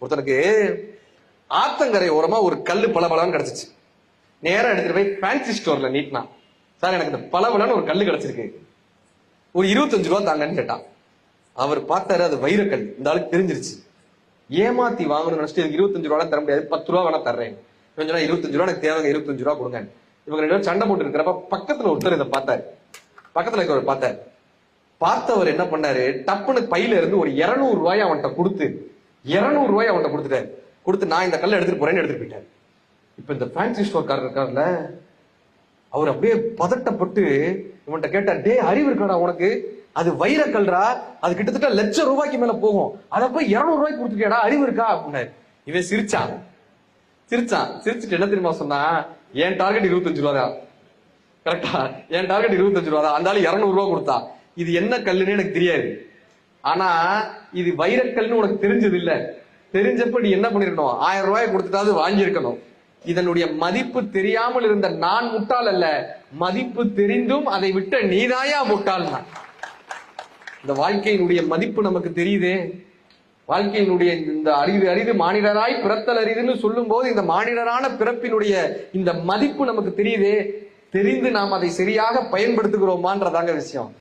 ஒருத்தனுக்கு ஆத்தங்கரை ஓரமா ஒரு கல்லு பளபளன்னு கிடைச்சிச்சு. நேரம் எடுத்துட்டு போய் ஃபேன்சி ஸ்டோர்ல நீட்டினா, சார் எனக்கு இந்த பளபளன்னு ஒரு கல்லு கிடைச்சிருக்கு, ஒரு 25 ரூபா தாங்கன்னு கேட்டான். அவர் பார்த்தாரு, அது வைரக்கல். இந்த ஆளுக்கு தெரிஞ்சிருச்சு. ஏமாத்தி வாங்கணும்னு நினைச்சிட்டு, எனக்கு 25 ரூபா தர முடியாது, 10 ரூபா வேணா தர்றேன். 25 ரூபா எனக்கு தேவைங்க, 25 ரூபா கொடுங்க. இவங்க 2 பேரும் சண்டை போட்டு இருக்கிறப்ப பக்கத்துல ஒருத்தர் இதை பார்த்தாரு. பக்கத்துல இருக்கிறவர் பார்த்தாரு. பார்த்தவர் என்ன பண்ணாரு, டப்புன்னு பையில இருந்து ஒரு 200 ரூபாய் அவன்கிட்ட கொடுத்து 200 ரூபாய் அவன்கிட்ட கொடுத்துட்டாரு. கொடுத்து, நான் இந்த கல்லை எடுத்துட்டு போறேன்னு எடுத்துட்டு போயிட்டாரு. இப்ப இந்த ஃபேன்சி ஸ்டோர் காரர் இருக்காருல்ல, அவர் அப்படியே பதட்டப்பட்டு இவன்கிட்ட கேட்டார், டே அறிவு இருக்காடா உனக்கு, அது வைரக்கல்றா, அது கிட்டத்தட்ட லட்சம் ரூபாய்க்கு மேல போகும், அதை போய் 200 ரூபாய்க்கு கொடுத்துட்டியாடா, அறிவு இருக்கா அப்படின்னாரு. இவன் சிரிச்சான். சிரிச்சுட்டு என்ன தெரியுமா சொன்னா, என் டார்கெட் 25 ரூபா தான். கரெக்டா, என் டார்கெட் 25 ரூபா தான். அந்த ஆளு 200 ரூபா கொடுத்தா. இது என்ன கல்லுன்னு எனக்கு தெரியாது, ஆனா இது வைரக்கல்னு உனக்கு தெரிஞ்சது இல்ல. தெரிஞ்சப்ப நீ என்ன பண்ணிருக்கணும், 1000 ரூபாய் கொடுத்துட்டாவது வாங்கியிருக்கணும். இதனுடைய மதிப்பு தெரியாமல் இருந்த நான் முட்டாள் அல்ல, மதிப்பு தெரிந்தும் அதை விட்ட நீதாயா முட்டாள். இந்த வாழ்க்கையினுடைய மதிப்பு நமக்கு தெரியுதே. வாழ்க்கையினுடைய இந்த அரிது மானிடராய் பிறத்தல் அரிதுன்னு சொல்லும் போது, இந்த மானிடரான பிறப்பினுடைய இந்த மதிப்பு நமக்கு தெரியுதே. தெரிந்து நாம் அதை சரியாக பயன்படுத்துகிறோமான்றதாங்க விஷயம்.